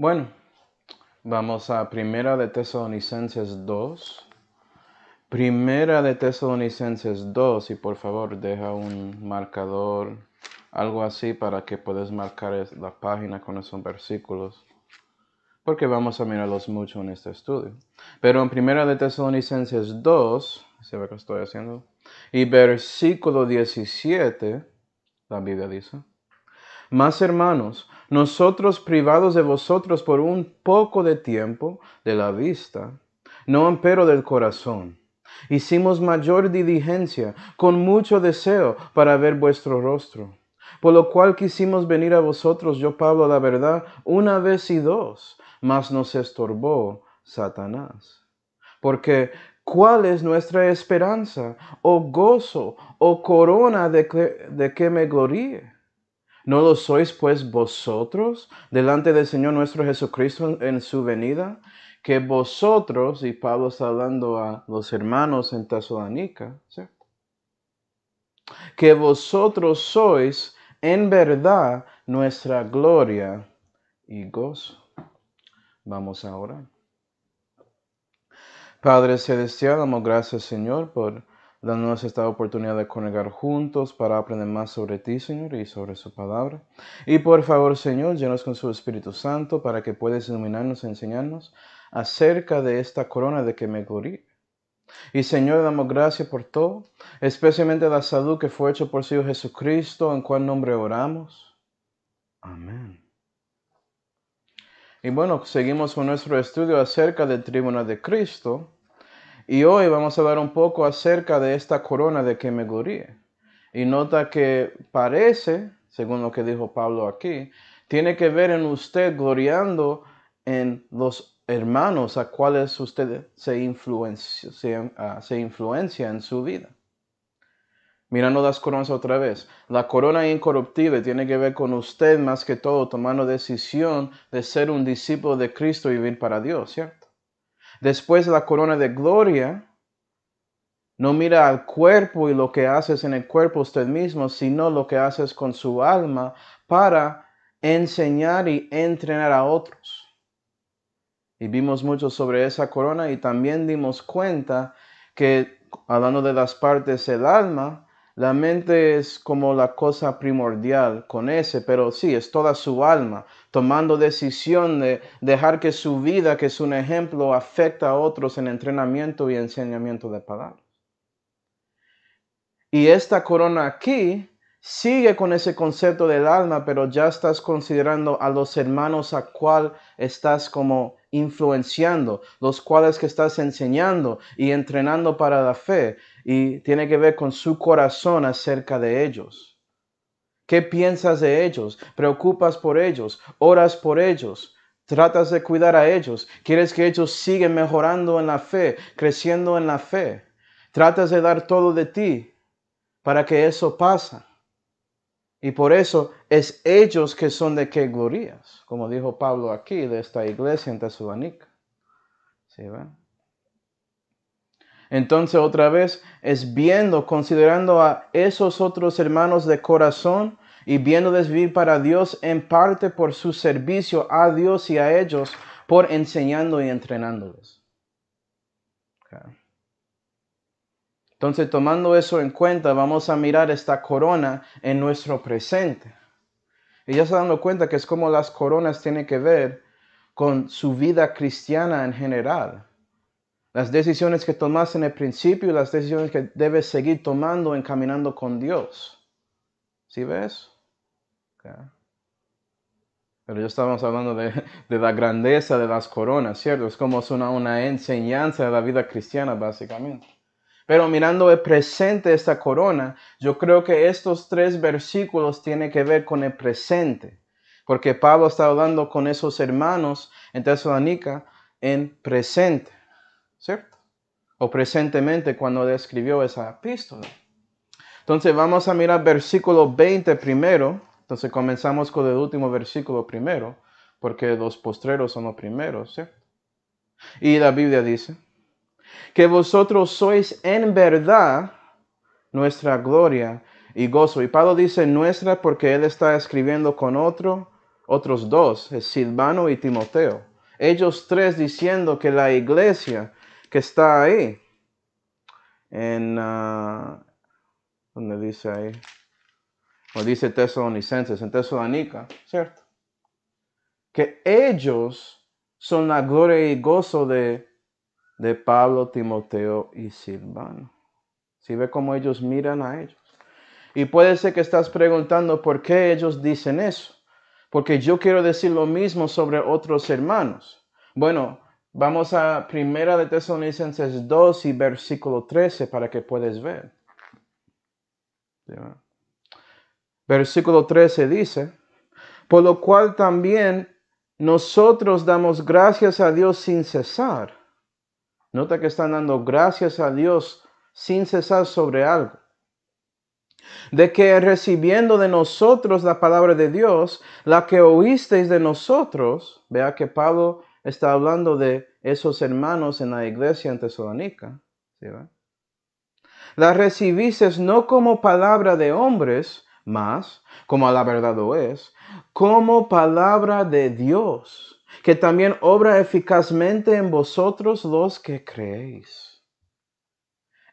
Bueno, vamos a Primera de Tesalonicenses 2. Primera de Tesalonicenses 2, y por favor deja un marcador, algo así para que puedas marcar la página con esos versículos, porque vamos a mirarlos mucho en este estudio. Pero en Primera de Tesalonicenses 2, ¿se ve que estoy haciendo? Y versículo 17, la Biblia dice: Mas hermanos, nosotros privados de vosotros por un poco de tiempo de la vista, no empero del corazón, hicimos mayor diligencia, con mucho deseo, para ver vuestro rostro. Por lo cual quisimos venir a vosotros, yo Pablo, la verdad, una vez y dos, mas nos estorbó Satanás. Porque, ¿cuál es nuestra esperanza, o gozo, o corona de que me gloríe? ¿No lo sois pues vosotros delante del Señor nuestro Jesucristo en su venida? Que vosotros, y Pablo está hablando a los hermanos en Tesalónica, ¿sí? Que vosotros sois en verdad nuestra gloria y gozo. Vamos a orar. Padre Celestial, damos gracias, Señor, por darnos esta oportunidad de congregar juntos para aprender más sobre ti, Señor, y sobre su palabra. Y por favor, Señor, llenos con su Espíritu Santo para que puedas iluminarnos y enseñarnos acerca de esta corona de que me gloríe. Y Señor, damos gracias por todo, especialmente la salud que fue hecha por su Hijo Jesucristo, en cual nombre oramos. Amén. Y bueno, seguimos con nuestro estudio acerca del tribunal de Cristo. Y hoy vamos a hablar un poco acerca de esta corona de que me gloríe. Y nota que parece, según lo que dijo Pablo aquí, tiene que ver en usted gloriando en los hermanos a cuales usted se influencia en su vida. Mirando las coronas otra vez. La corona incorruptible tiene que ver con usted más que todo tomando decisión de ser un discípulo de Cristo y vivir para Dios, ¿cierto? Después la corona de gloria no mira al cuerpo y lo que haces en el cuerpo usted mismo, sino lo que haces con su alma para enseñar y entrenar a otros. Y vimos mucho sobre esa corona y también dimos cuenta que, hablando de las partes del alma, la mente es como la cosa primordial con ese, pero sí, es toda su alma, tomando decisión de dejar que su vida, que es un ejemplo, afecte a otros en entrenamiento y enseñamiento de palabras. Y esta corona aquí sigue con ese concepto del alma, pero ya estás considerando a los hermanos a cual estás como influenciando, los cuales que estás enseñando y entrenando para la fe. Y tiene que ver con su corazón acerca de ellos. ¿Qué piensas de ellos? ¿Preocupas por ellos? ¿Oras por ellos? ¿Tratas de cuidar a ellos? ¿Quieres que ellos sigan mejorando en la fe, creciendo en la fe? ¿Tratas de dar todo de ti para que eso pasa? Y por eso es ellos que son de que glorías, como dijo Pablo aquí de esta iglesia en Tesalónica. ¿Sí ven? Entonces otra vez es viendo, considerando a esos otros hermanos de corazón y viéndoles vivir para Dios en parte por su servicio a Dios y a ellos, por enseñando y entrenándoles. Okay. Entonces, tomando eso en cuenta, vamos a mirar esta corona en nuestro presente. Y ya se dando cuenta que es como las coronas tienen que ver con su vida cristiana en general. Las decisiones que tomaste en el principio y las decisiones que debes seguir tomando en caminando con Dios. ¿Sí ves? Okay. Pero ya estábamos hablando de la grandeza de las coronas, ¿cierto? Es como una enseñanza de la vida cristiana, básicamente. Pero mirando el presente de esta corona, yo creo que estos 3 versículos tienen que ver con el presente. Porque Pablo está hablando con esos hermanos en Tesalónica en presente, ¿cierto? O presentemente cuando él escribió esa epístola. Entonces vamos a mirar versículo 20 primero. Entonces comenzamos con el último versículo primero, porque los postreros son los primeros, ¿cierto? Y la Biblia dice: que vosotros sois en verdad nuestra gloria y gozo. Y Pablo dice nuestra porque él está escribiendo con otro otros dos, es Silvano y Timoteo. Ellos tres diciendo que la iglesia que está ahí, en, ¿dónde dice ahí? O dice Tesalonicenses, en Tesalónica, ¿cierto? Que ellos son la gloria y gozo de Pablo, Timoteo y Silvano. ¿Sí ve cómo ellos miran a ellos? Y puede ser que estás preguntando por qué ellos dicen eso. Porque yo quiero decir lo mismo sobre otros hermanos. Bueno, vamos a 1 de Tesalonicenses 2 y versículo 13 para que puedas ver. Versículo 13 dice, por lo cual también nosotros damos gracias a Dios sin cesar. Nota que están dando gracias a Dios sin cesar sobre algo. De que recibiendo de nosotros la palabra de Dios, la que oísteis de nosotros, vea que Pablo está hablando de esos hermanos en la iglesia en Tesalónica, ¿sí, va? La recibisteis no como palabra de hombres, mas, como a la verdad lo es, como palabra de Dios, que también obra eficazmente en vosotros los que creéis.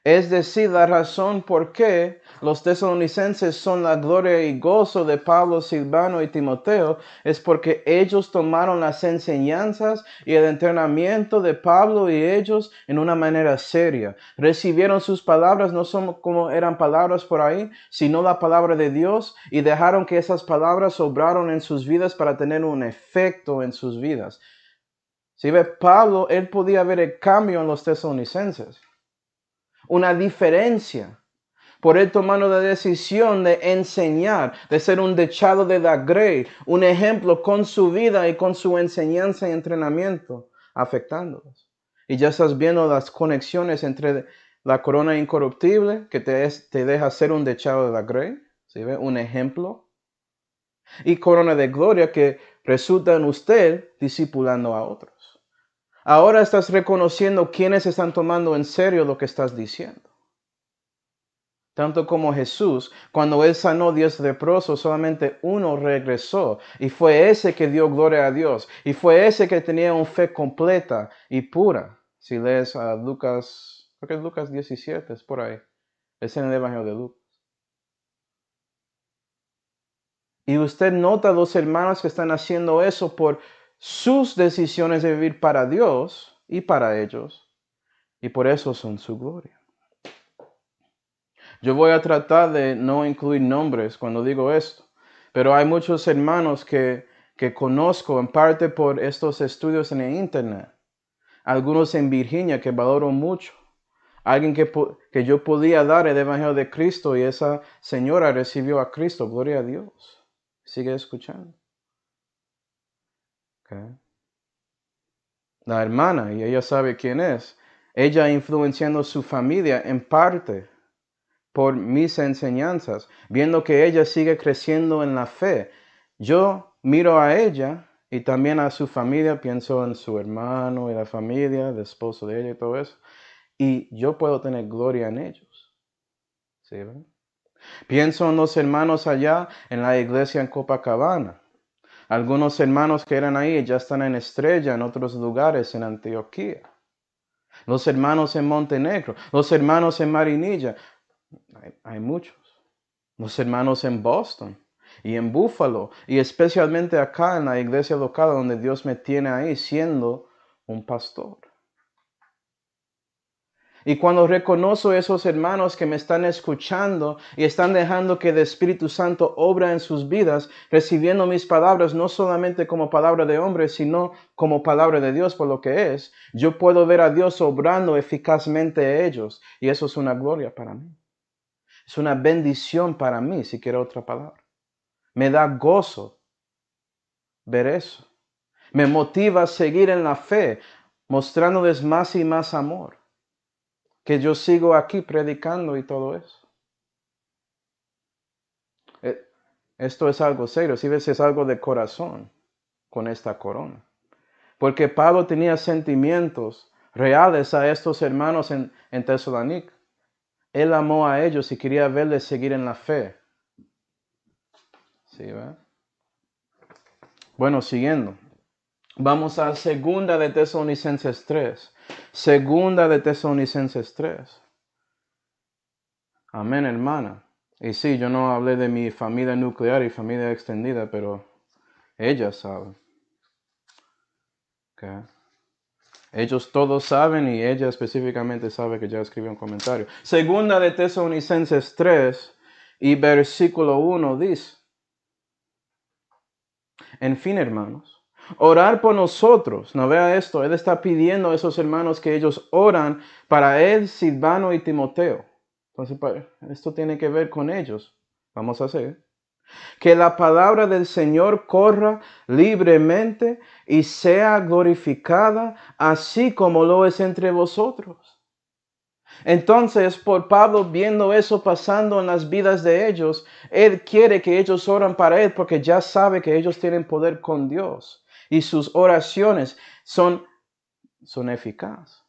Es decir, la razón por qué los tesalonicenses son la gloria y gozo de Pablo, Silvano y Timoteo es porque ellos tomaron las enseñanzas y el entrenamiento de Pablo y ellos en una manera seria. Recibieron sus palabras, no son como eran palabras por ahí, sino la palabra de Dios, y dejaron que esas palabras obraron en sus vidas para tener un efecto en sus vidas. Si ve, Pablo, él podía ver el cambio en los tesalonicenses. Una diferencia por él tomando la decisión de enseñar, de ser un dechado de la grey, un ejemplo con su vida y con su enseñanza y entrenamiento, afectándolos. Y ya estás viendo las conexiones entre la corona incorruptible, que te deja ser un dechado de la grey, ¿sí ve? Un ejemplo, y corona de gloria que resulta en usted discipulando a otros. Ahora estás reconociendo quiénes están tomando en serio lo que estás diciendo. Tanto como Jesús, cuando él sanó 10 leprosos, solamente uno regresó. Y fue ese que dio gloria a Dios. Y fue ese que tenía una fe completa y pura. Si lees a Lucas, creo que es Lucas 17, es por ahí. Es en el Evangelio de Lucas. Y usted nota a los hermanos que están haciendo eso por sus decisiones de vivir para Dios y para ellos. Y por eso son su gloria. Yo voy a tratar de no incluir nombres cuando digo esto, pero hay muchos hermanos que conozco en parte por estos estudios en el internet. Algunos en Virginia que valoro mucho. Alguien que yo podía dar el Evangelio de Cristo y esa señora recibió a Cristo. Gloria a Dios. Sigue escuchando. Okay. La hermana, y ella sabe quién es, ella influenciando su familia en parte por mis enseñanzas, viendo que ella sigue creciendo en la fe. Yo miro a ella y también a su familia, pienso en su hermano y la familia, el esposo de ella y todo eso, y yo puedo tener gloria en ellos. ¿Sí, ven? Pienso en los hermanos allá en la iglesia en Copacabana. Algunos hermanos que eran ahí ya están en Estrella, en otros lugares, en Antioquía. Los hermanos en Montenegro, los hermanos en Marinilla. Hay muchos. Los hermanos en Boston y en Buffalo, y especialmente acá en la iglesia local donde Dios me tiene ahí siendo un pastor. Y cuando reconozco a esos hermanos que me están escuchando y están dejando que el Espíritu Santo obra en sus vidas, recibiendo mis palabras no solamente como palabra de hombre, sino como palabra de Dios por lo que es, yo puedo ver a Dios obrando eficazmente a ellos. Y eso es una gloria para mí. Es una bendición para mí, si quiero otra palabra. Me da gozo ver eso. Me motiva a seguir en la fe, mostrándoles más y más amor. Que yo sigo aquí predicando y todo eso. Esto es algo serio, si ves, es algo de corazón con esta corona. Porque Pablo tenía sentimientos reales a estos hermanos en Tesalónica. Él amó a ellos y quería verles seguir en la fe. ¿Sí, ve? Bueno, siguiendo. Vamos a segunda de Tesalonicenses 3. Segunda de Tesalonicenses 3. Amén, hermana. Y sí, yo no hablé de mi familia nuclear y familia extendida, pero ellas saben. Okay. Ellos todos saben y ella específicamente sabe que ya escribió un comentario. Segunda de Tesalonicenses 3 y versículo 1 dice: en fin, hermanos, orar por nosotros. No vea esto, él está pidiendo a esos hermanos que ellos oran para él, Silvano y Timoteo. Entonces, esto tiene que ver con ellos. Vamos a hacer que la palabra del Señor corra libremente y sea glorificada, así como lo es entre vosotros. Entonces, por Pablo viendo eso pasando en las vidas de ellos, él quiere que ellos oren para él porque ya sabe que ellos tienen poder con Dios y sus oraciones son eficaces.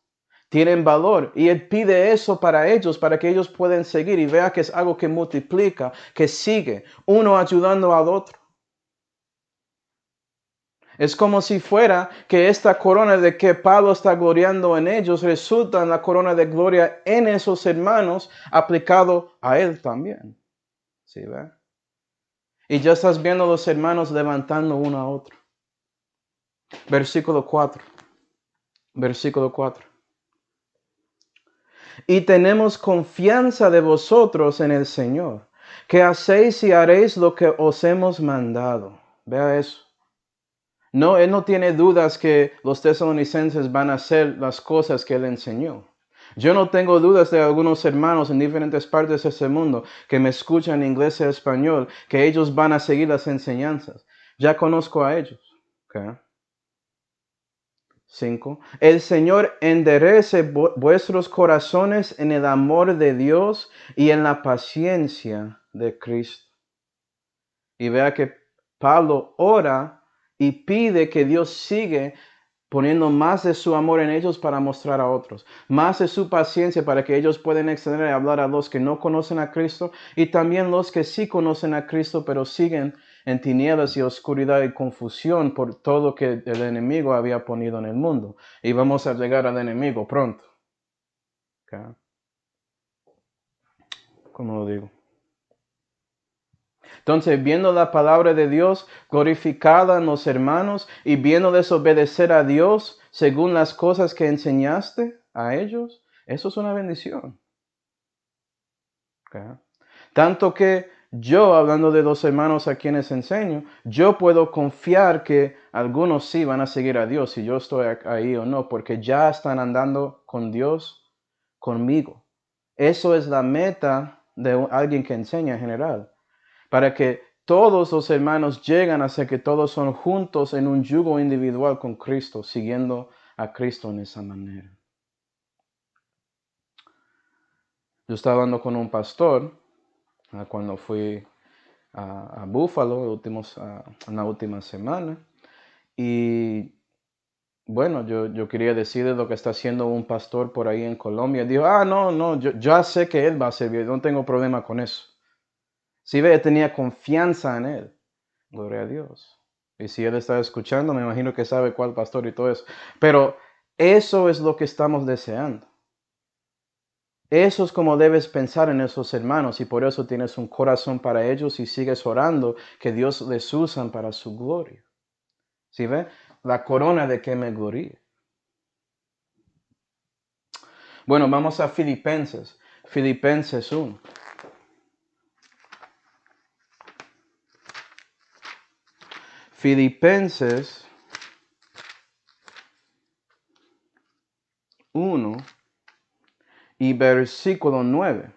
Tienen valor y él pide eso para ellos, para que ellos puedan seguir y vea que es algo que multiplica, que sigue, uno ayudando al otro. Es como si fuera que esta corona de que Pablo está gloriando en ellos resulta en la corona de gloria en esos hermanos aplicado a él también. ¿Sí ve? Y ya estás viendo a los hermanos levantando uno a otro. Versículo 4. Versículo 4. Y tenemos confianza de vosotros en el Señor, que hacéis y haréis lo que os hemos mandado. Vea eso. No, él no tiene dudas que los tesalonicenses van a hacer las cosas que él enseñó. Yo no tengo dudas de algunos hermanos en diferentes partes de ese mundo que me escuchan en inglés y español, que ellos van a seguir las enseñanzas. Ya conozco a ellos. Okay. 5. El Señor enderece vuestros corazones en el amor de Dios y en la paciencia de Cristo. Y vea que Pablo ora y pide que Dios siga poniendo más de su amor en ellos para mostrar a otros, más de su paciencia para que ellos puedan extender y hablar a los que no conocen a Cristo y también los que sí conocen a Cristo pero siguen en tinieblas y oscuridad y confusión por todo que el enemigo había ponido en el mundo. Y vamos a llegar al enemigo pronto. Okay. ¿Cómo lo digo? Entonces, viendo la palabra de Dios glorificada en los hermanos y viendo desobedecer a Dios según las cosas que enseñaste a ellos, eso es una bendición. Okay. Tanto que yo, hablando de los hermanos a quienes enseño, yo puedo confiar que algunos sí van a seguir a Dios, si yo estoy ahí o no, porque ya están andando con Dios conmigo. Eso es la meta de alguien que enseña en general. Para que todos los hermanos lleguen a ser que todos son juntos en un yugo individual con Cristo, siguiendo a Cristo en esa manera. Yo estaba hablando con un pastor cuando fui a Buffalo en la última semana y bueno, yo quería decirle lo que está haciendo un pastor por ahí en Colombia. Dijo, no, yo ya sé que él va a servir, no tengo problema con eso. Si ve, tenía confianza en él. Gloria a Dios. Y si él está escuchando, me imagino que sabe cuál pastor y todo eso. Pero eso es lo que estamos deseando. Eso es como debes pensar en esos hermanos y por eso tienes un corazón para ellos y sigues orando que Dios les usa para su gloria. ¿Sí ve? La corona de que me gloríe. Bueno, vamos a Filipenses. Filipenses 1. Filipenses 1 y versículo 9.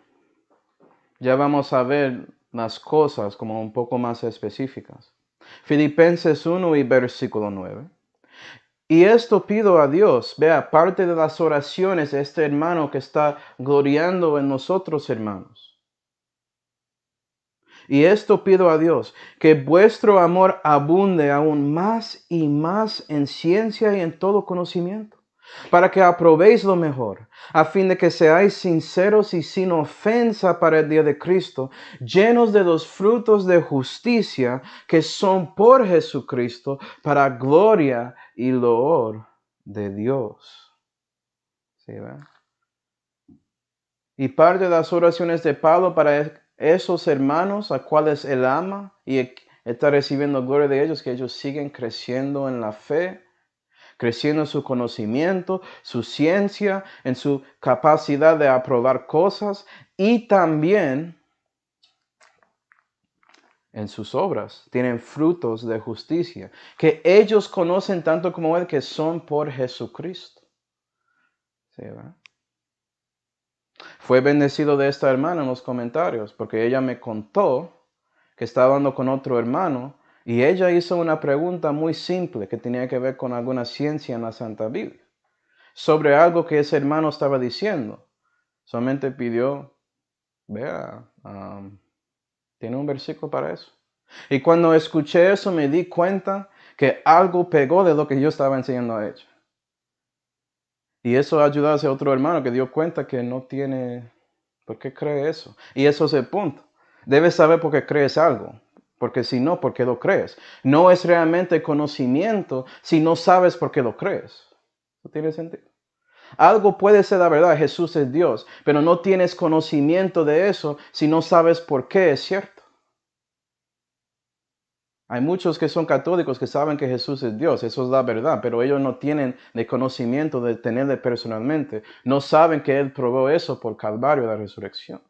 Ya vamos a ver las cosas como un poco más específicas. Filipenses 1 y versículo 9. Y esto pido a Dios, vea, parte de las oraciones de este hermano que está gloriando en nosotros, hermanos. Y esto pido a Dios, que vuestro amor abunde aún más y más en ciencia y en todo conocimiento, para que aprobéis lo mejor, a fin de que seáis sinceros y sin ofensa para el día de Cristo, llenos de los frutos de justicia que son por Jesucristo, para gloria y loor de Dios. ¿Sí, verdad? Y parte de las oraciones de Pablo para esos hermanos a cuales él ama y está recibiendo gloria de ellos, que ellos siguen creciendo en la fe, creciendo en su conocimiento, su ciencia, en su capacidad de aprobar cosas y también en sus obras. Tienen frutos de justicia que ellos conocen tanto como él, que son por Jesucristo. ¿Sí, verdad? Fue bendecido de esta hermana en los comentarios porque ella me contó que estaba hablando con otro hermano y ella hizo una pregunta muy simple que tenía que ver con alguna ciencia en la Santa Biblia, sobre algo que ese hermano estaba diciendo. Solamente pidió, vea, tiene un versículo para eso. Y cuando escuché eso me di cuenta que algo pegó de lo que yo estaba enseñando a ella. Y eso ayudó a ese otro hermano que dio cuenta que no tiene por qué cree eso. Y eso es el punto. Debes saber por qué crees algo. Porque si no, ¿por qué lo crees? No es realmente conocimiento si no sabes por qué lo crees. ¿No tiene sentido? Algo puede ser la verdad, Jesús es Dios, pero no tienes conocimiento de eso si no sabes por qué es cierto. Hay muchos que son católicos que saben que Jesús es Dios, eso es la verdad, pero ellos no tienen el conocimiento de tenerle personalmente. No saben que Él probó eso por Calvario, la resurrección.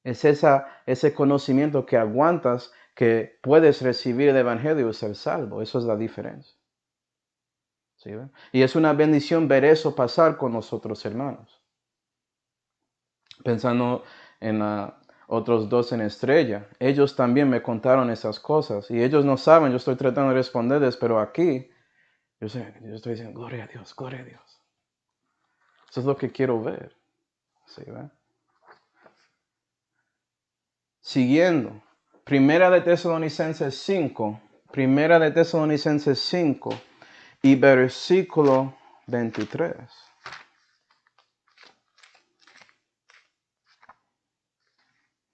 Es ese conocimiento que aguantas, que puedes recibir el Evangelio y ser salvo. Eso es la diferencia. ¿Sí, ven? Y es una bendición ver eso pasar con nosotros, hermanos. Pensando en otros dos en Estrella, ellos también me contaron esas cosas y ellos no saben, yo estoy tratando de responderles, pero aquí yo estoy diciendo, gloria a Dios, gloria a Dios. Eso es lo que quiero ver. ¿Sí, ven? Siguiendo, Primera de Tesalonicenses 5 y versículo 23.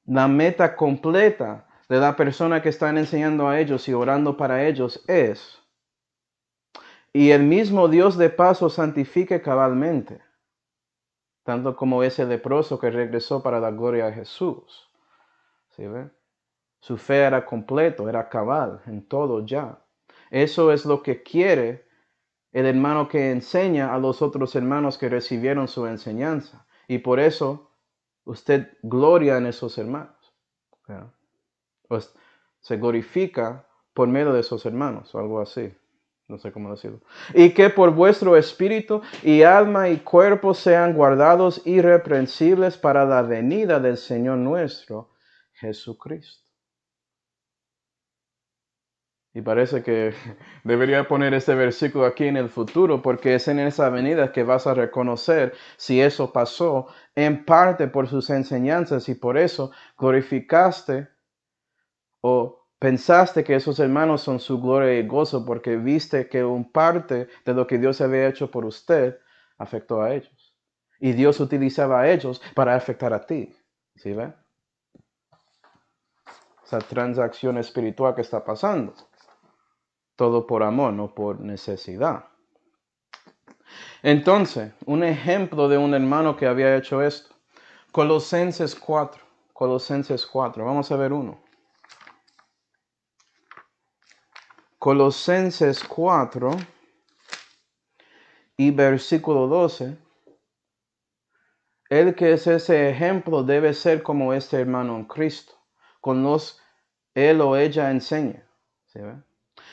La meta completa de la persona que están enseñando a ellos y orando para ellos es: y el mismo Dios de paz os santifique cabalmente, tanto como ese leproso que regresó para dar gloria a Jesús. ¿Sí ven? Su fe era completo, era cabal en todo ya. Eso es lo que quiere el hermano que enseña a los otros hermanos que recibieron su enseñanza. Y por eso usted gloria en esos hermanos. Pues se glorifica por medio de esos hermanos, o algo así. No sé cómo decirlo. Y que por vuestro espíritu y alma y cuerpo sean guardados irreprensibles para la venida del Señor nuestro Jesucristo. Y parece que debería poner este versículo aquí en el futuro, porque es en esa venida que vas a reconocer si eso pasó en parte por sus enseñanzas y por eso glorificaste o pensaste que esos hermanos son su gloria y gozo porque viste que un parte de lo que Dios había hecho por usted afectó a ellos. Y Dios utilizaba a ellos para afectar a ti. ¿Sí ven? Esa transacción espiritual que está pasando. Todo por amor, no por necesidad. Entonces, un ejemplo de un hermano que había hecho esto. Colosenses 4. Colosenses 4. Vamos a ver uno. Colosenses 4 y versículo 12. El que es ese ejemplo debe ser como este hermano en Cristo. Con los él o ella enseña. ¿Sí ve?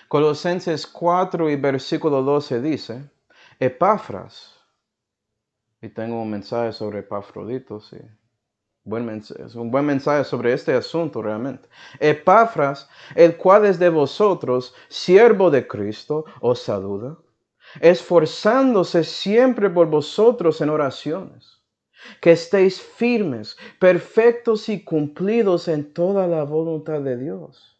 Colosenses 4 y versículo 12 dice: Epafras. Y tengo un mensaje sobre Epafrodito, sí. Es un buen mensaje sobre este asunto realmente. Epafras, el cual es de vosotros, siervo de Cristo, os saluda, esforzándose siempre por vosotros en oraciones, que estéis firmes, perfectos y cumplidos en toda la voluntad de Dios.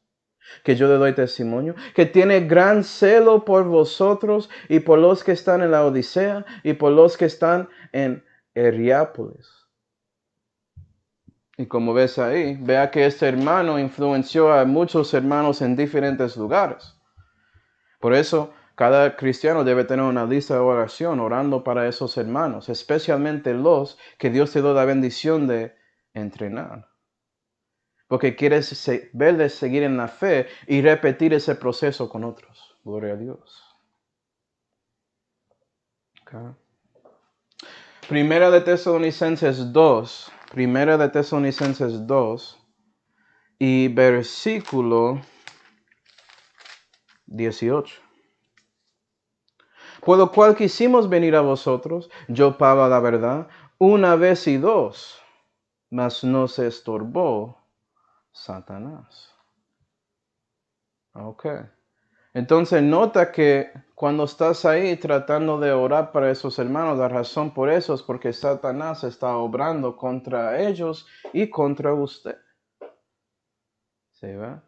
que yo le doy testimonio, que tiene gran celo por vosotros y por los que están en la Odisea y por los que están en Hierápolis. Y como ves ahí, vea que este hermano influenció a muchos hermanos en diferentes lugares. Por eso, cada cristiano debe tener una lista de oración orando para esos hermanos, especialmente los que Dios te dio la bendición de entrenar. Porque quieres verles seguir en la fe y repetir ese proceso con otros. Gloria a Dios. Okay. Primera de Tesalonicenses 2. Primera de Tesalonicenses 2. Y versículo 18. Por lo cual quisimos venir a vosotros, yo Pablo la verdad, una vez y dos, mas nos estorbó Satanás. Ok. Entonces nota que cuando estás ahí tratando de orar para esos hermanos, la razón por eso es porque Satanás está obrando contra ellos y contra usted. ¿Sí va?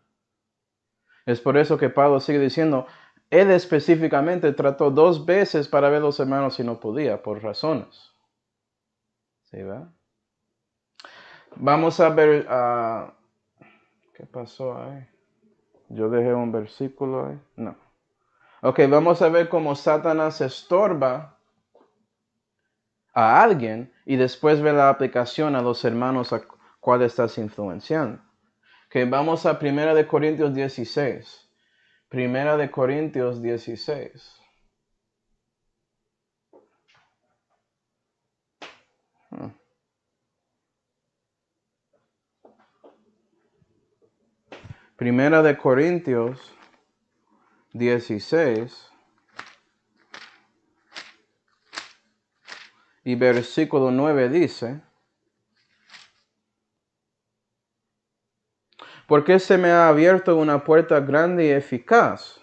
Es por eso que Pablo sigue diciendo, él específicamente trató 2 veces para ver a los hermanos y no podía, por razones. ¿Sí va? Vamos a ver, ¿qué pasó ahí? Yo dejé un versículo ahí. No. Ok, vamos a ver cómo Satanás estorba a alguien y después ver la aplicación a los hermanos a cuál estás influenciando. Ok, vamos a 1 Corintios 16. 1 Corintios 16. Primera de Corintios 16 y versículo 9 dice, porque se me ha abierto una puerta grande y eficaz.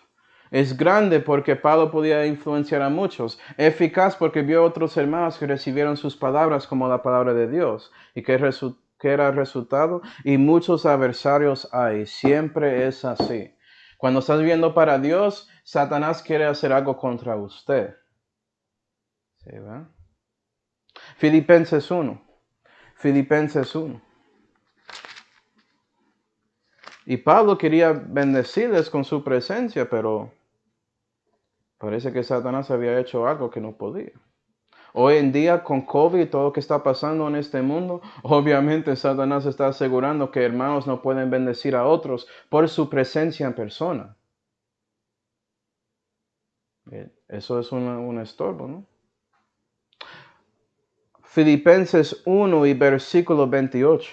Es grande porque Pablo podía influenciar a muchos. Eficaz porque vio a otros hermanos que recibieron sus palabras como la palabra de Dios. ¿Y qué era el resultado? Y muchos adversarios hay. Siempre es así. Cuando estás viviendo para Dios, Satanás quiere hacer algo contra usted. ¿Sí, va? Filipenses 1. Filipenses 1. Y Pablo quería bendecirles con su presencia, pero parece que Satanás había hecho algo que no podía. Hoy en día con COVID y todo lo que está pasando en este mundo, obviamente Satanás está asegurando que hermanos no pueden bendecir a otros por su presencia en persona. Eso es un estorbo, ¿no? Filipenses 1 y versículo 28.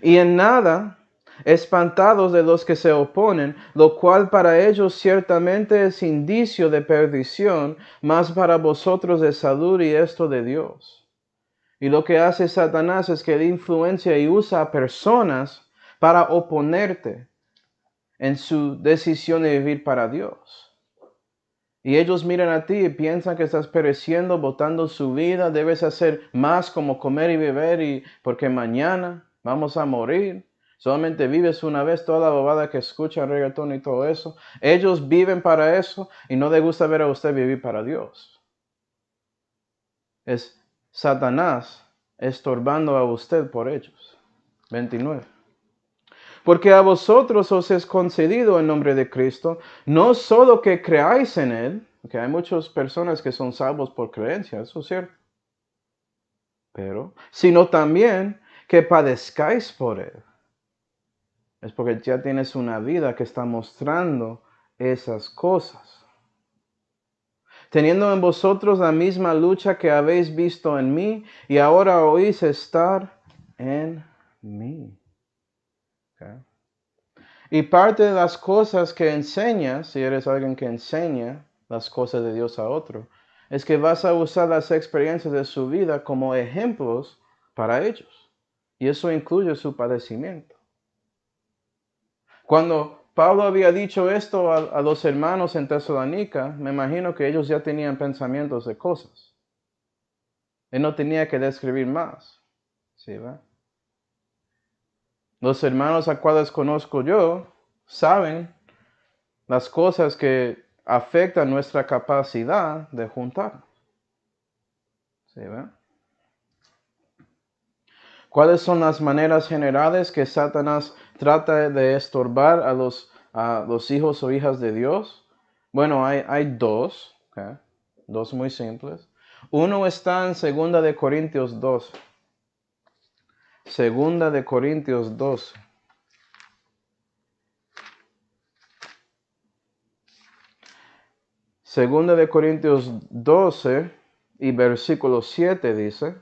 Y en nada espantados de los que se oponen, lo cual para ellos ciertamente es indicio de perdición, mas para vosotros de salud y esto de Dios. Y lo que hace Satanás es que él influencia y usa a personas para oponerte en su decisión de vivir para Dios. Y ellos miran a ti y piensan que estás pereciendo, botando su vida, debes hacer más como comer y beber y porque mañana vamos a morir. Solamente vives una vez toda la bobada que escuchan reggaetón y todo eso. Ellos viven para eso y no les gusta ver a usted vivir para Dios. Es Satanás estorbando a usted por ellos. 29. Porque a vosotros os es concedido en nombre de Cristo, no solo que creáis en Él, porque hay muchas personas que son salvos por creencia, eso es cierto, pero, sino también que padezcáis por Él. Es porque ya tienes una vida que está mostrando esas cosas. Teniendo en vosotros la misma lucha que habéis visto en mí y ahora oís estar en mí. Okay. Y parte de las cosas que enseñas, si eres alguien que enseña las cosas de Dios a otro, es que vas a usar las experiencias de su vida como ejemplos para ellos. Y eso incluye su padecimiento. Cuando Pablo había dicho esto a los hermanos en Tesalónica, me imagino que ellos ya tenían pensamientos de cosas. Él no tenía que describir más. ¿Sí, va? Los hermanos a cuales conozco yo saben las cosas que afectan nuestra capacidad de juntar. ¿Sí, ve? ¿Cuáles son las maneras generales que Satanás trata de estorbar a los hijos o hijas de Dios? Bueno, hay dos, ¿okay? Dos muy simples. Uno está en 2 de Corintios 12. 2 de Corintios 12. Segunda de Corintios 12 y versículo 7 dice: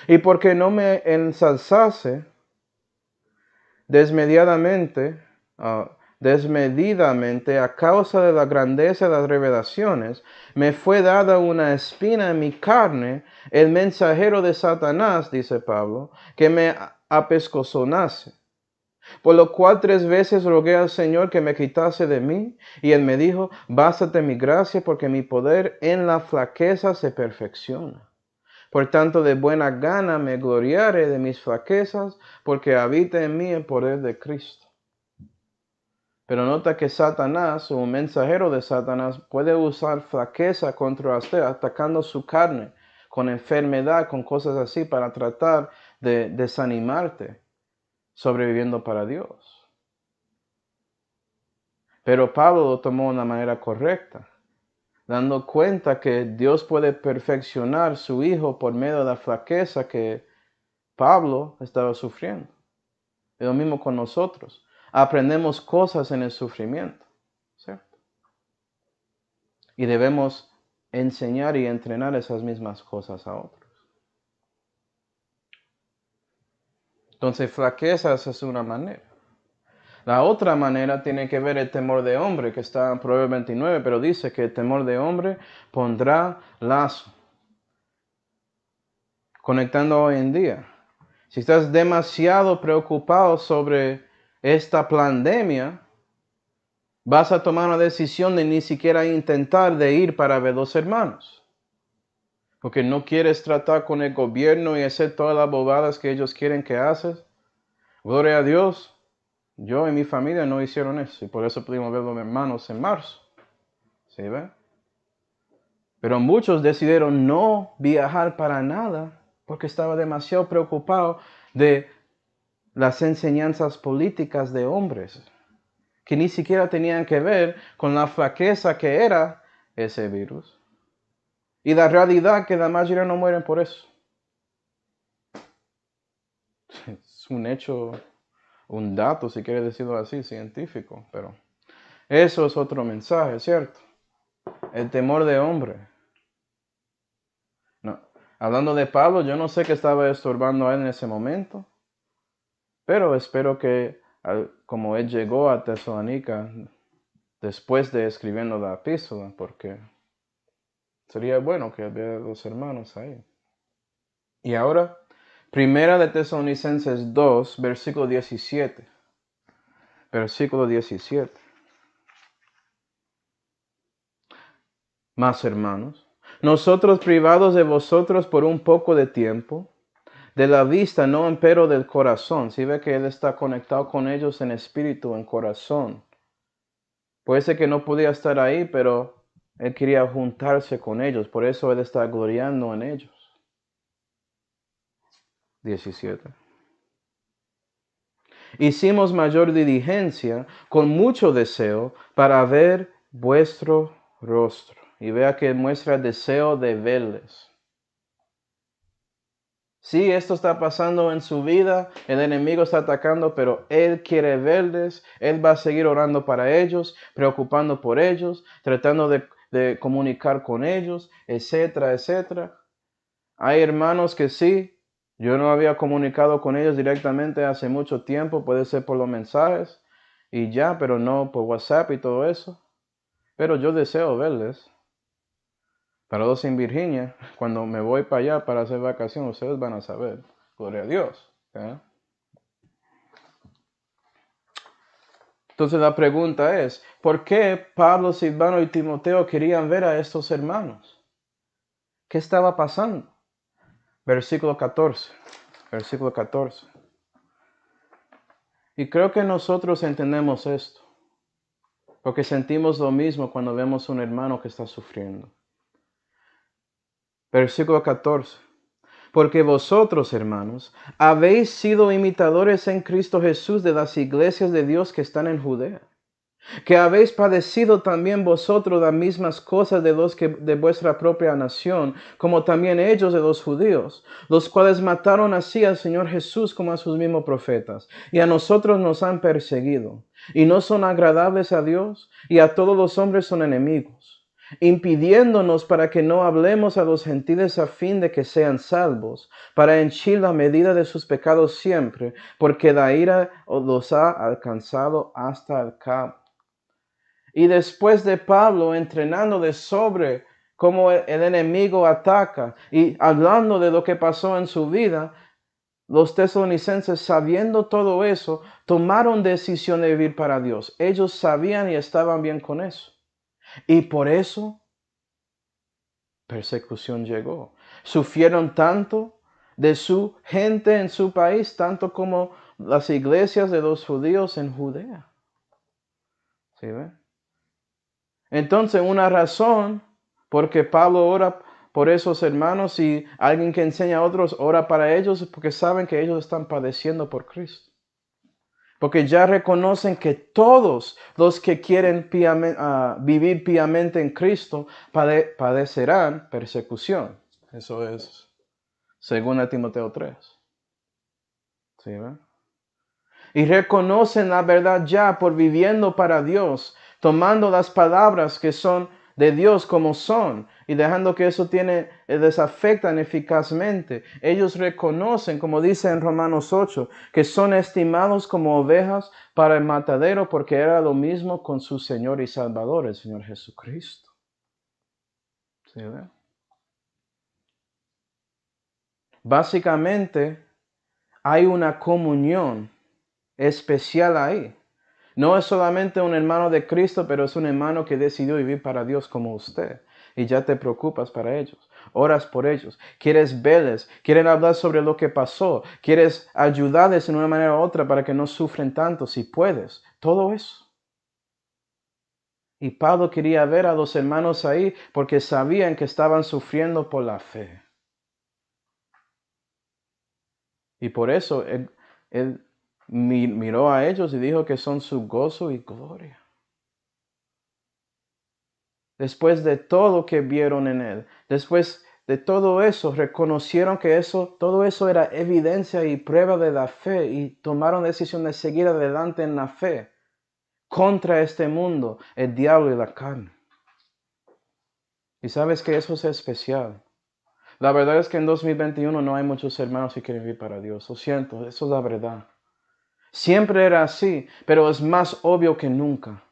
y porque no me ensalzase desmedidamente a causa de la grandeza de las revelaciones, me fue dada una espina en mi carne, el mensajero de Satanás, dice Pablo, que me apescozonase. Por lo cual 3 veces rogué al Señor que me quitase de mí, y él me dijo: bástate mi gracia, porque mi poder en la flaqueza se perfecciona. Por tanto, de buena gana me gloriaré de mis flaquezas, porque habita en mí el poder de Cristo. Pero nota que Satanás, o un mensajero de Satanás, puede usar flaqueza contra usted, atacando su carne, con enfermedad, con cosas así, para tratar de desanimarte, sobreviviendo para Dios. Pero Pablo lo tomó de una manera correcta, dando cuenta que Dios puede perfeccionar su Hijo por medio de la flaqueza que Pablo estaba sufriendo. Es lo mismo con nosotros. Aprendemos cosas en el sufrimiento, ¿cierto? Y debemos enseñar y entrenar esas mismas cosas a otros. Entonces, flaquezas es una manera. La otra manera tiene que ver el temor de hombre, que está en Proverbios 29, pero dice que el temor de hombre pondrá lazo. Conectando hoy en día. Si estás demasiado preocupado sobre esta pandemia, vas a tomar una decisión de ni siquiera intentar de ir para ver los hermanos. Porque no quieres tratar con el gobierno y hacer todas las bobadas que ellos quieren que haces. Gloria a Dios. Yo y mi familia no hicieron eso. Y por eso pudimos ver a los hermanos en marzo. ¿Sí ve? Pero muchos decidieron no viajar para nada porque estaba demasiado preocupado de las enseñanzas políticas de hombres que ni siquiera tenían que ver con la flaqueza que era ese virus. Y la realidad que la mayoría no mueren por eso. Es un hecho, un dato, si quiere decirlo así, científico, pero eso es otro mensaje, ¿cierto? El temor de hombre. No. Hablando de Pablo, yo no sé qué estaba estorbando a él en ese momento, pero espero que como él llegó a Tesalónica después de escribiendo la epístola, porque sería bueno que vea los hermanos ahí. Y ahora, Primera de Tesalonicenses 2, versículo 17. Versículo 17. Más hermanos, nosotros privados de vosotros por un poco de tiempo, de la vista, no empero del corazón. Si ve que él está conectado con ellos en espíritu, en corazón. Puede ser que no podía estar ahí, pero él quería juntarse con ellos. Por eso él está gloriando en ellos. 17. Hicimos mayor diligencia, con mucho deseo, para ver vuestro rostro. Y vea que muestra deseo de verles. Sí, esto está pasando en su vida, el enemigo está atacando, pero él quiere verles, él va a seguir orando para ellos, preocupando por ellos, tratando de comunicar con ellos, etcétera, etcétera. Hay hermanos que sí, yo no había comunicado con ellos directamente hace mucho tiempo, puede ser por los mensajes y ya, pero no por WhatsApp y todo eso. Pero yo deseo verles. Para los en Virginia, cuando me voy para allá para hacer vacaciones, ustedes van a saber. Gloria a Dios. ¿Eh? Entonces la pregunta es, ¿por qué Pablo, Silvano y Timoteo querían ver a estos hermanos? ¿Qué estaba pasando? Versículo 14. versículo 14. Y creo que nosotros entendemos esto, porque sentimos lo mismo cuando vemos un hermano que está sufriendo. Versículo 14. Porque vosotros, hermanos, habéis sido imitadores en Cristo Jesús de las iglesias de Dios que están en Judea, que habéis padecido también vosotros las mismas cosas de los que de vuestra propia nación, como también ellos de los judíos, los cuales mataron así al Señor Jesús como a sus mismos profetas, y a nosotros nos han perseguido, y no son agradables a Dios, y a todos los hombres son enemigos, impidiéndonos para que no hablemos a los gentiles a fin de que sean salvos, para henchir la medida de sus pecados siempre, porque la ira los ha alcanzado hasta el cabo. Y después de Pablo entrenándole sobre cómo el enemigo ataca y hablando de lo que pasó en su vida, los tesalonicenses, sabiendo todo eso, tomaron decisión de vivir para Dios. Ellos sabían y estaban bien con eso. Y por eso persecución llegó. Sufrieron tanto de su gente en su país, tanto como las iglesias de los judíos en Judea. ¿Sí ven? Entonces, una razón porque Pablo ora por esos hermanos y alguien que enseña a otros ora para ellos es porque saben que ellos están padeciendo por Cristo. Porque ya reconocen que todos los que quieren vivir piamente en Cristo padecerán persecución. Eso es según Timoteo 3. ¿Sí, ven? Y reconocen la verdad ya por viviendo para Dios, tomando las palabras que son de Dios como son y dejando que eso les afectan eficazmente. Ellos reconocen, como dice en Romanos 8, que son estimados como ovejas para el matadero porque era lo mismo con su Señor y Salvador, el Señor Jesucristo. ¿Sí, ¿verdad? Básicamente hay una comunión especial ahí. No es solamente un hermano de Cristo, pero es un hermano que decidió vivir para Dios como usted. Y ya te preocupas para ellos, oras por ellos, quieres verles, quieres hablar sobre lo que pasó, quieres ayudarles en una manera u otra para que no sufren tanto, si puedes, todo eso. Y Pablo quería ver a los hermanos ahí porque sabían que estaban sufriendo por la fe. Y por eso él miró a ellos y dijo que son su gozo y gloria. Después de todo que vieron en él, después de todo eso, reconocieron que todo eso era evidencia y prueba de la fe y tomaron la decisión de seguir adelante en la fe contra este mundo, el diablo y la carne. Y sabes que eso es especial. La verdad es que en 2021 no hay muchos hermanos que quieren vivir para Dios. Lo siento, eso es la verdad. Siempre era así, pero es más obvio que nunca.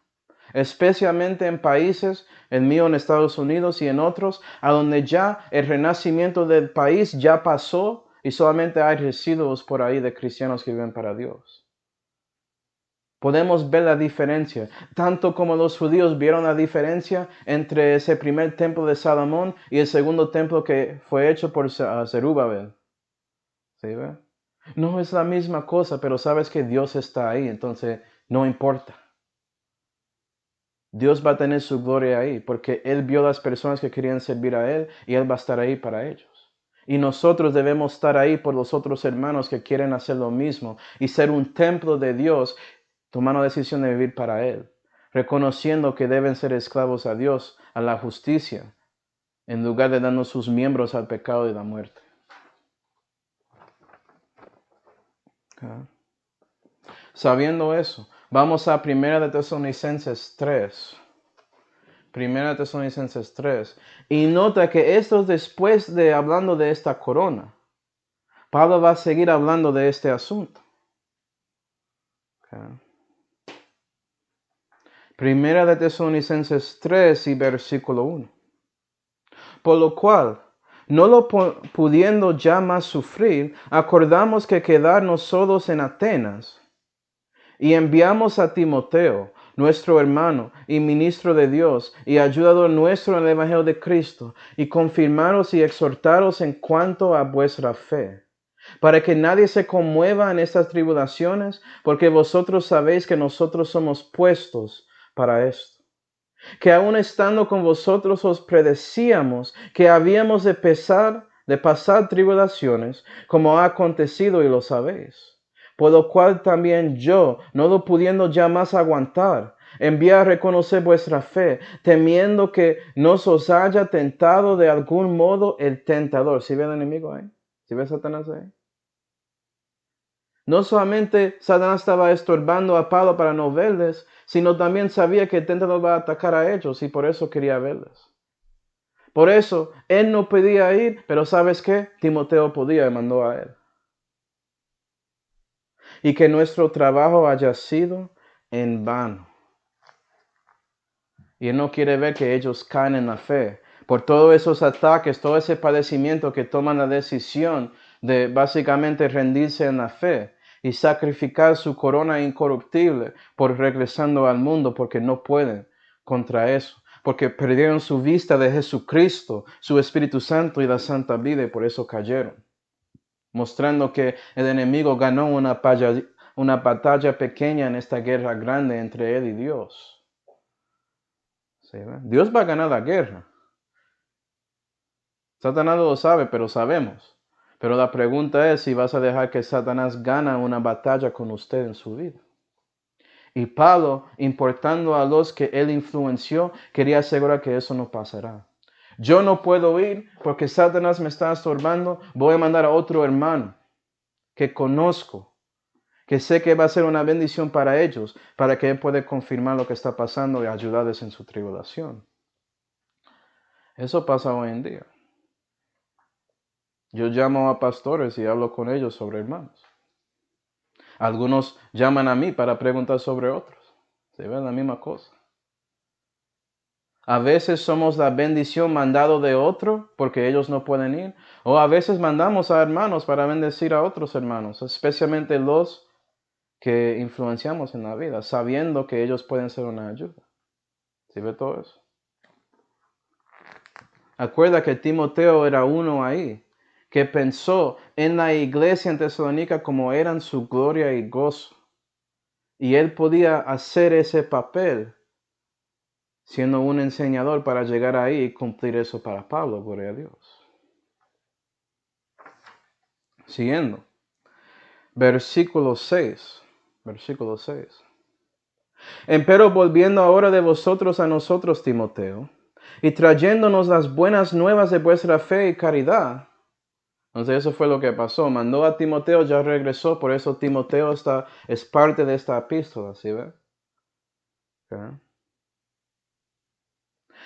Especialmente en países, el mío en Estados Unidos y en otros, a donde ya el renacimiento del país ya pasó y solamente hay residuos por ahí de cristianos que viven para Dios. Podemos ver la diferencia, tanto como los judíos vieron la diferencia entre ese primer templo de Salomón y el segundo templo que fue hecho por Zerubabel. ¿Sí, ve? No es la misma cosa, pero sabes que Dios está ahí, entonces no importa. Dios va a tener su gloria ahí, porque Él vio a las personas que querían servir a Él y Él va a estar ahí para ellos. Y nosotros debemos estar ahí por los otros hermanos que quieren hacer lo mismo y ser un templo de Dios, tomando la decisión de vivir para Él, reconociendo que deben ser esclavos a Dios, a la justicia, en lugar de darnos sus miembros al pecado y la muerte. Sabiendo eso, vamos a 1 Tesalonicenses 3. 1 Tesalonicenses 3. Y nota que esto es después de hablando de esta corona. Pablo va a seguir hablando de este asunto. Okay. 1 Tesalonicenses 3 y versículo 1. Por lo cual, no lo pudiendo ya más sufrir, acordamos que quedarnos solos en Atenas. Y enviamos a Timoteo, nuestro hermano y ministro de Dios, y ayudador nuestro en el Evangelio de Cristo, y confirmaros y exhortaros en cuanto a vuestra fe, para que nadie se conmueva en estas tribulaciones, porque vosotros sabéis que nosotros somos puestos para esto. Que aun estando con vosotros os predecíamos que habíamos de pasar tribulaciones, como ha acontecido y lo sabéis. Por lo cual también yo, no lo pudiendo ya más aguantar, envié a reconocer vuestra fe, temiendo que no os haya tentado de algún modo el tentador. ¿Sí ve el enemigo ahí? ¿Sí ve Satanás ahí? No solamente Satanás estaba estorbando a Pablo para no verles, sino también sabía que el tentador va a atacar a ellos y por eso quería verles. Por eso él no podía ir, pero ¿sabes qué? Timoteo podía y mandó a él. Y que nuestro trabajo haya sido en vano. Y él no quiere ver que ellos caen en la fe. Por todos esos ataques, todo ese padecimiento que toman la decisión de básicamente rendirse en la fe y sacrificar su corona incorruptible por regresando al mundo porque no pueden contra eso. Porque perdieron su vista de Jesucristo, su Espíritu Santo y la Santa Vida y por eso cayeron. Mostrando que el enemigo ganó una batalla pequeña en esta guerra grande entre él y Dios. ¿Sí, Dios va a ganar la guerra. Satanás lo sabe, pero sabemos. Pero la pregunta es si vas a dejar que Satanás gane una batalla con usted en su vida. Y Pablo, importando a los que él influenció, quería asegurar que eso no pasará. Yo no puedo ir porque Satanás me está estorbando. Voy a mandar a otro hermano que conozco, que sé que va a ser una bendición para ellos, para que él pueda confirmar lo que está pasando y ayudarles en su tribulación. Eso pasa hoy en día. Yo llamo a pastores y hablo con ellos sobre hermanos. Algunos llaman a mí para preguntar sobre otros. Se ve la misma cosa. A veces somos la bendición mandado de otro porque ellos no pueden ir. O a veces mandamos a hermanos para bendecir a otros hermanos, especialmente los que influenciamos en la vida, sabiendo que ellos pueden ser una ayuda. ¿Sí ve todo eso? Acuerda que Timoteo era uno ahí que pensó en la iglesia en Tesalónica como eran su gloria y gozo. Y él podía hacer ese papel siendo un enseñador para llegar ahí y cumplir eso para Pablo, gloria a Dios. Siguiendo. Versículo 6. Versículo 6. Empero volviendo ahora de vosotros a nosotros, Timoteo, y trayéndonos las buenas nuevas de vuestra fe y caridad. Entonces eso fue lo que pasó. Mandó a Timoteo, ya regresó, por eso Timoteo es parte de esta epístola, ¿sí ve? Okay.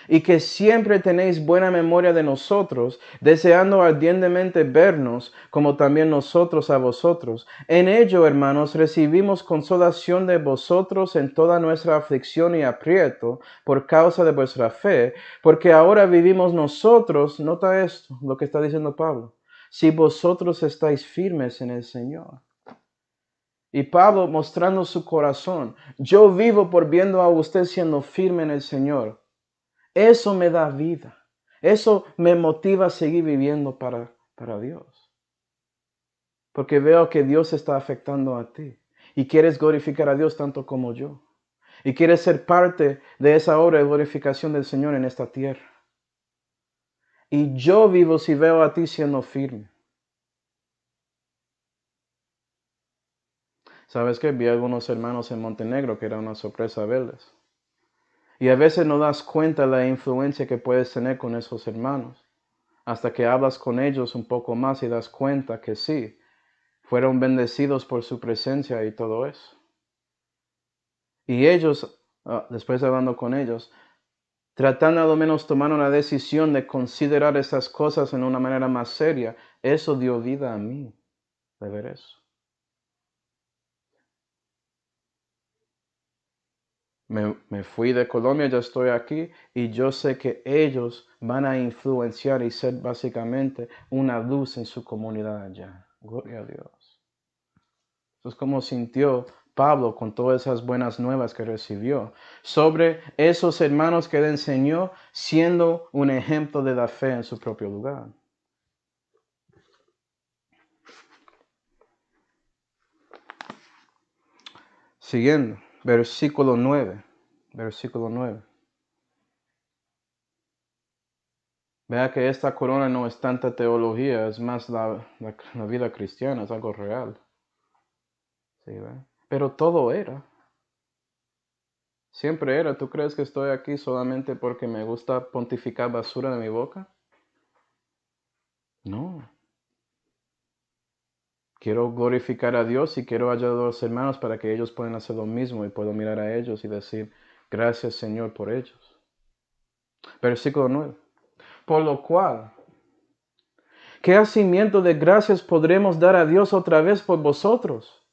Y que siempre tenéis buena memoria de nosotros, deseando ardientemente vernos, como también nosotros a vosotros. En ello, hermanos, recibimos consolación de vosotros en toda nuestra aflicción y aprieto, por causa de vuestra fe, porque ahora vivimos nosotros, nota esto, lo que está diciendo Pablo, si vosotros estáis firmes en el Señor. Y Pablo mostrando su corazón, yo vivo por viendo a usted siendo firme en el Señor. Eso me da vida. Eso me motiva a seguir viviendo para Dios. Porque veo que Dios está afectando a ti. Y quieres glorificar a Dios tanto como yo. Y quieres ser parte de esa obra de glorificación del Señor en esta tierra. Y yo vivo si veo a ti siendo firme. ¿Sabes qué? Vi a algunos hermanos en Montenegro que era una sorpresa verles. Y a veces no das cuenta de la influencia que puedes tener con esos hermanos, hasta que hablas con ellos un poco más y das cuenta que sí, fueron bendecidos por su presencia y todo eso. Y ellos, después hablando con ellos, tratando a lo menos tomar una decisión de considerar esas cosas en una manera más seria, eso dio vida a mí, de ver eso. Me fui de Colombia, ya estoy aquí y yo sé que ellos van a influenciar y ser básicamente una luz en su comunidad allá. Gloria a Dios. Eso es como sintió Pablo con todas esas buenas nuevas que recibió sobre esos hermanos que él enseñó, siendo un ejemplo de la fe en su propio lugar. Siguiendo, versículo 9. Versículo 9. Vea que esta corona no es tanta teología, es más la vida cristiana, es algo real. ¿Sí, ve? Pero todo era. Siempre era. ¿Tú crees que estoy aquí solamente porque me gusta pontificar basura de mi boca? No. Quiero glorificar a Dios y quiero ayudar a los hermanos para que ellos puedan hacer lo mismo y puedo mirar a ellos y decir, gracias Señor por ellos. Versículo 9. Por lo cual, ¿qué hacimiento de gracias podremos dar a Dios otra vez por vosotros?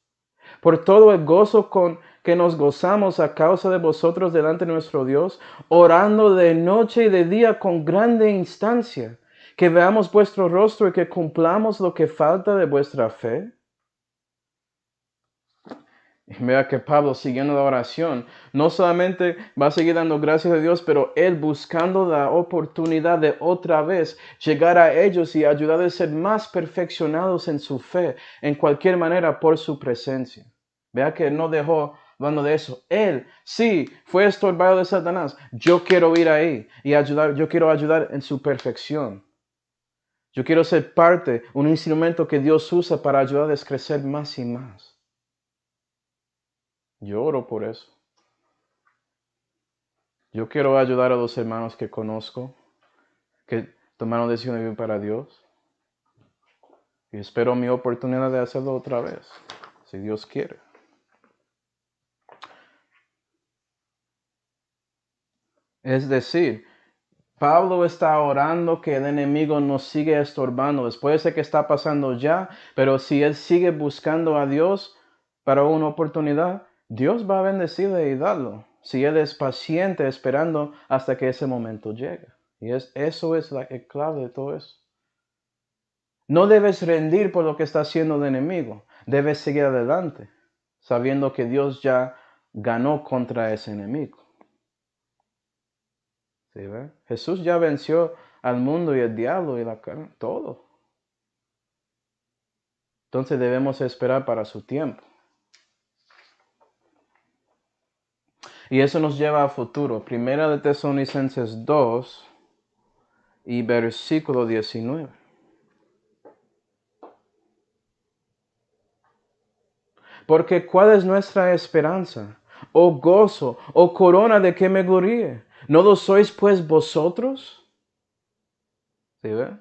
Por todo el gozo con que nos gozamos a causa de vosotros delante de nuestro Dios, orando de noche y de día con grande instancia, que veamos vuestro rostro y que cumplamos lo que falta de vuestra fe. Vea que Pablo, siguiendo la oración, no solamente va a seguir dando gracias a Dios, pero él buscando la oportunidad de otra vez llegar a ellos y ayudarles a ser más perfeccionados en su fe, en cualquier manera por su presencia. Vea que no dejó hablando de eso. Él, sí, fue estorbado de Satanás. Yo quiero ir ahí y ayudar, yo quiero ayudar en su perfección. Yo quiero ser parte, un instrumento que Dios usa para ayudarles a crecer más y más. Yo oro por eso. Yo quiero ayudar a los hermanos que conozco, que tomaron decisiones de vivir para Dios. Y espero mi oportunidad de hacerlo otra vez, si Dios quiere. Es decir, Pablo está orando que el enemigo nos siga estorbando. Después de que está pasando ya, pero si él sigue buscando a Dios para una oportunidad, Dios va a bendecirle y darlo. Si él es paciente esperando hasta que ese momento llegue. Y eso es la clave de todo eso. No debes rendir por lo que está haciendo el enemigo. Debes seguir adelante, sabiendo que Dios ya ganó contra ese enemigo. ¿Sí, ve? Jesús ya venció al mundo y el diablo y la carne, todo. Entonces debemos esperar para su tiempo. Y eso nos lleva a futuro. Primera de Tesalonicenses 2 y versículo 19. Porque ¿cuál es nuestra esperanza? ¿O gozo? ¿O corona de que me gloríe? ¿No lo sois pues vosotros? ¿Sí ve?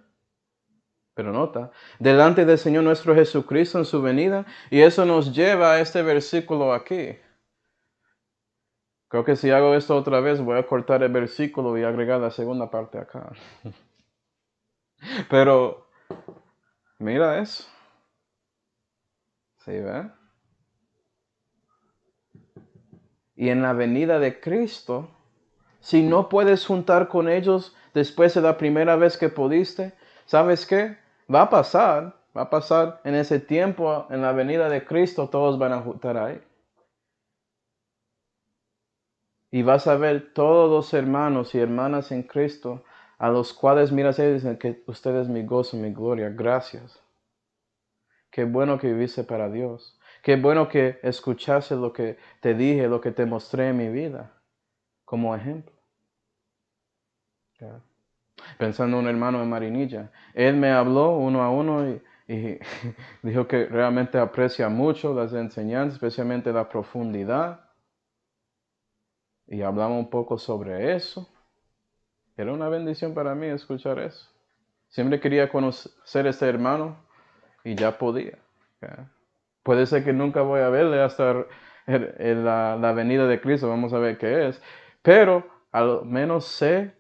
Pero nota, delante del Señor nuestro Jesucristo en su venida. Y eso nos lleva a este versículo aquí. Creo que si hago esto otra vez voy a cortar el versículo y agregar la segunda parte acá. Pero mira eso. ¿Sí ve? Y en la venida de Cristo, si no puedes juntar con ellos después de la primera vez que pudiste, ¿sabes qué? Va a pasar en ese tiempo, en la venida de Cristo, todos van a juntar ahí. Y vas a ver todos los hermanos y hermanas en Cristo, a los cuales miras y dicen que usted es mi gozo, mi gloria. Gracias. Qué bueno que viviste para Dios. Qué bueno que escuchaste lo que te dije, lo que te mostré en mi vida, como ejemplo. Pensando en un hermano de Marinilla. Él me habló uno a uno y dijo que realmente aprecia mucho las enseñanzas, especialmente la profundidad. Y hablamos un poco sobre eso. Era una bendición para mí escuchar eso. Siempre quería conocer a este hermano y ya podía. Puede ser que nunca voy a verle hasta la venida de Cristo, vamos a ver qué es. Pero al menos sé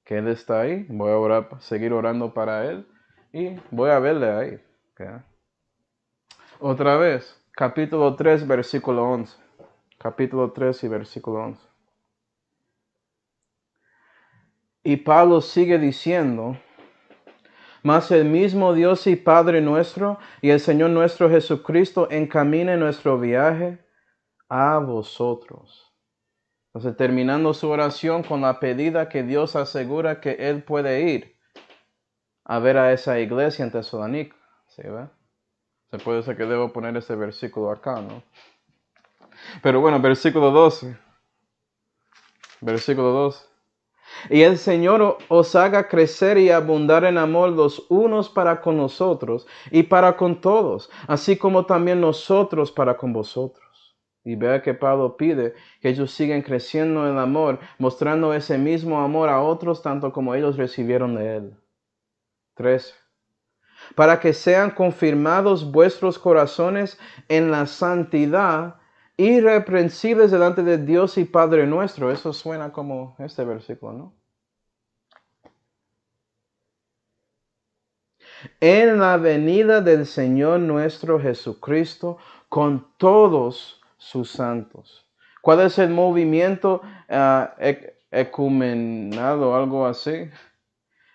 que Él está ahí. Voy a orar, seguir orando para Él y voy a verle ahí. Otra vez, capítulo 3, versículo 11. Capítulo 3 y versículo 11. Y Pablo sigue diciendo, mas el mismo Dios y Padre nuestro y el Señor nuestro Jesucristo encamine nuestro viaje a vosotros. Entonces, terminando su oración con la pedida que Dios asegura que Él puede ir a ver a esa iglesia en Tesalónica. ¿Sí ve? Se puede ser que debo poner este versículo acá, ¿no? Pero bueno, versículo 12. Versículo 12. Y el Señor os haga crecer y abundar en amor los unos para con nosotros y para con todos, así como también nosotros para con vosotros. Y vea que Pablo pide que ellos sigan creciendo en amor, mostrando ese mismo amor a otros tanto como ellos recibieron de él. 13. Para que sean confirmados vuestros corazones en la santidad, irreprensibles delante de Dios y Padre nuestro. Eso suena como este versículo, ¿no? En la venida del Señor nuestro Jesucristo con todos sus santos. ¿Cuál es el movimiento ecumenal o algo así?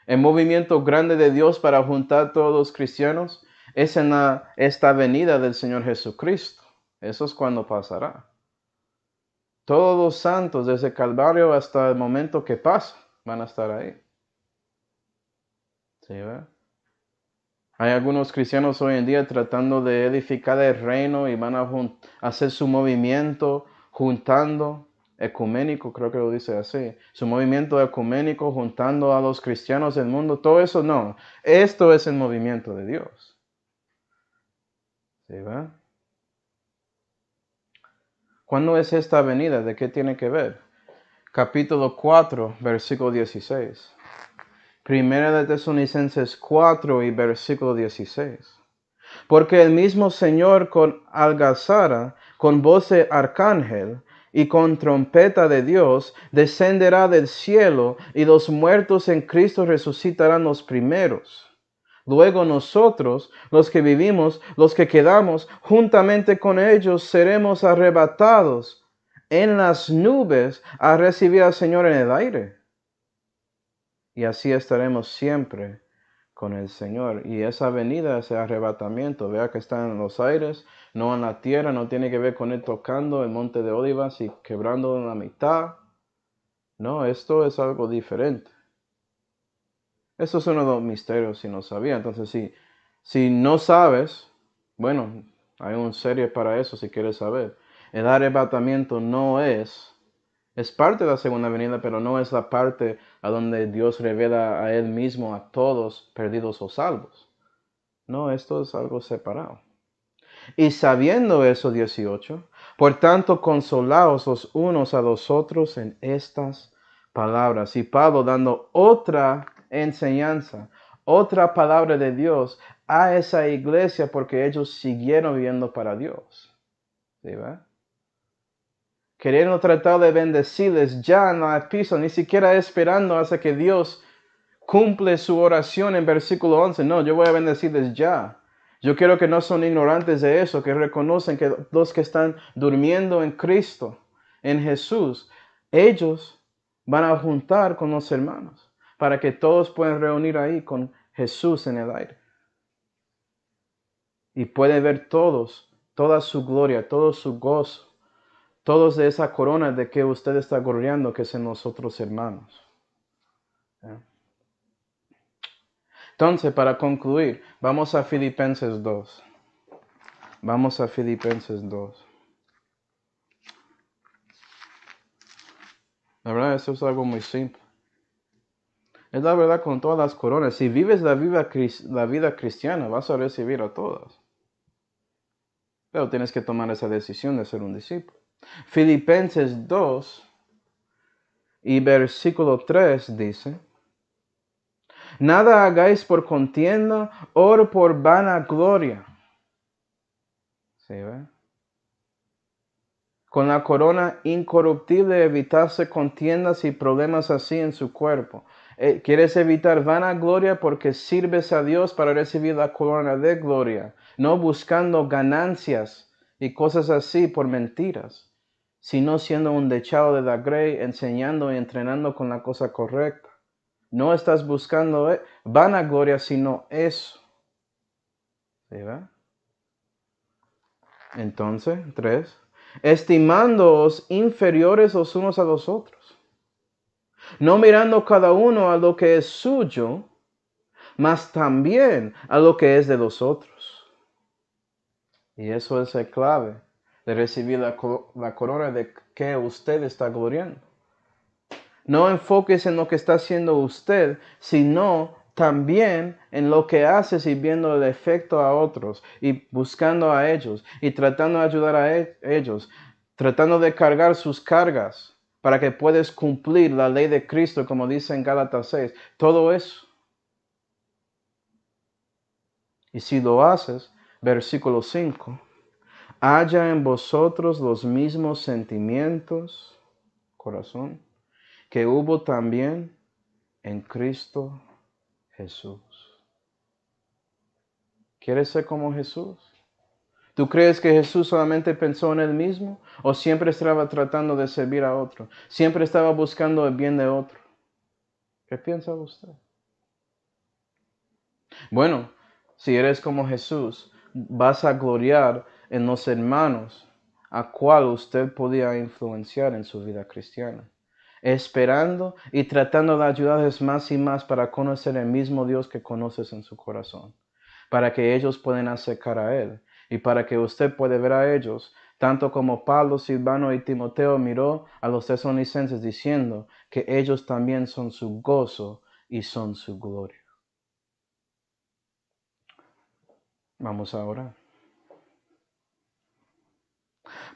El movimiento grande de Dios para juntar a todos los cristianos es en esta venida del Señor Jesucristo. Eso es cuando pasará. Todos los santos, desde Calvario hasta el momento que pasa, van a estar ahí. ¿Sí, verdad? Hay algunos cristianos hoy en día tratando de edificar el reino y van a hacer su movimiento juntando, ecuménico, creo que lo dice así, su movimiento ecuménico juntando a los cristianos del mundo. Todo eso no. Esto es el movimiento de Dios. ¿Sí, va? ¿Cuándo es esta venida? ¿De qué tiene que ver? Capítulo 4, versículo 16. Primera de Tesalonicenses 4 y versículo 16. Porque el mismo Señor con algazara, con voz de arcángel y con trompeta de Dios, descenderá del cielo, y los muertos en Cristo resucitarán los primeros. Luego nosotros, los que vivimos, los que quedamos, juntamente con ellos seremos arrebatados en las nubes a recibir al Señor en el aire. Y así estaremos siempre con el Señor. Y esa venida, ese arrebatamiento, vea que está en los aires, no en la tierra, no tiene que ver con él tocando el monte de Olivas y quebrando en la mitad. No, esto es algo diferente. Eso es uno de los misterios si no sabía. Entonces, si no sabes, bueno, hay un serie para eso si quieres saber. El arrebatamiento no es parte de la segunda venida, pero no es la parte a donde Dios revela a Él mismo a todos perdidos o salvos. No, esto es algo separado. Y sabiendo eso, 18, por tanto consolaos los unos a los otros en estas palabras. Y Pablo dando otra enseñanza, otra palabra de Dios a esa iglesia porque ellos siguieron viviendo para Dios. ¿Sí, va? Queriendo tratar de bendecirles ya en la epístola, ni siquiera esperando hasta que Dios cumple su oración en versículo 11. No, yo voy a bendecirles ya. Yo quiero que no son ignorantes de eso, que reconocen que los que están durmiendo en Cristo, en Jesús, ellos van a juntar con los hermanos para que todos puedan reunir ahí con Jesús en el aire. Y pueden ver todos, toda su gloria, todo su gozo, todos de esa corona de que usted está gloriando, que es en nosotros hermanos. Entonces, para concluir, vamos a Filipenses 2. Vamos a Filipenses 2. La verdad, eso es algo muy simple. Es la verdad con todas las coronas. Si vives la vida cristiana, vas a recibir a todas. Pero tienes que tomar esa decisión de ser un discípulo. Filipenses 2 y versículo 3 dice: Nada hagáis por contienda o por vanagloria. ¿Sí, ve? Con la corona incorruptible evitarse contiendas y problemas así en su cuerpo. Quieres evitar vanagloria porque sirves a Dios para recibir la corona de gloria, no buscando ganancias y cosas así por mentiras, sino siendo un dechado de la grey, enseñando y entrenando con la cosa correcta. No estás buscando vanagloria, sino eso. ¿Sí, va? Entonces, 3. Estimándoos inferiores los unos a los otros, no mirando cada uno a lo que es suyo, mas también a lo que es de los otros. Y eso es el clave de recibir la corona de que usted está gloriando. No enfoques en lo que está haciendo usted, sino también en lo que haces y viendo el efecto a otros y buscando a ellos y tratando de ayudar a ellos, tratando de cargar sus cargas para que puedas cumplir la ley de Cristo, como dice en Gálatas 6. Todo eso. Y si lo haces, versículo 5, haya en vosotros los mismos sentimientos, corazón, que hubo también en Cristo Jesús. ¿Quieres ser como Jesús? ¿Tú crees que Jesús solamente pensó en él mismo o siempre estaba tratando de servir a otro? Siempre estaba buscando el bien de otro. ¿Qué piensa usted? Bueno, si eres como Jesús, vas a gloriar en los hermanos a cual usted podía influenciar en su vida cristiana, esperando y tratando de ayudarles más y más para conocer el mismo Dios que conoces en su corazón, para que ellos puedan acercar a Él y para que usted pueda ver a ellos, tanto como Pablo, Silvano y Timoteo miró a los tesalonicenses diciendo que ellos también son su gozo y son su gloria. Vamos a orar.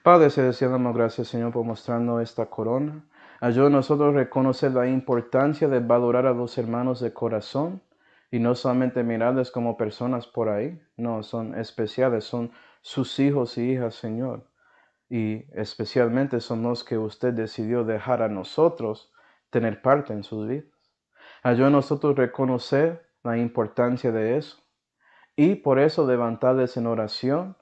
Padre Celestial, damos gracias, Señor, por mostrarnos esta corona. Ayuda a nosotros a reconocer la importancia de valorar a los hermanos de corazón y no solamente mirarles como personas por ahí. No, son especiales, son sus hijos y hijas, Señor. Y especialmente son los que usted decidió dejar a nosotros tener parte en sus vidas. Ayuda a nosotros a reconocer la importancia de eso y por eso levantarles en oración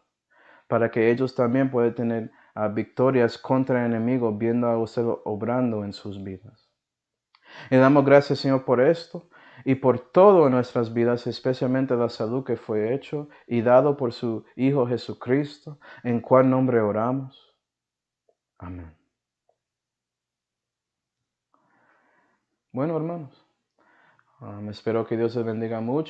para que ellos también puedan tener victorias contra el enemigo, viendo a usted obrando en sus vidas. Le damos gracias, Señor, por esto y por todo en nuestras vidas, especialmente la salud que fue hecho y dado por su Hijo Jesucristo, en cual nombre oramos. Amén. Bueno, hermanos, espero que Dios les bendiga mucho.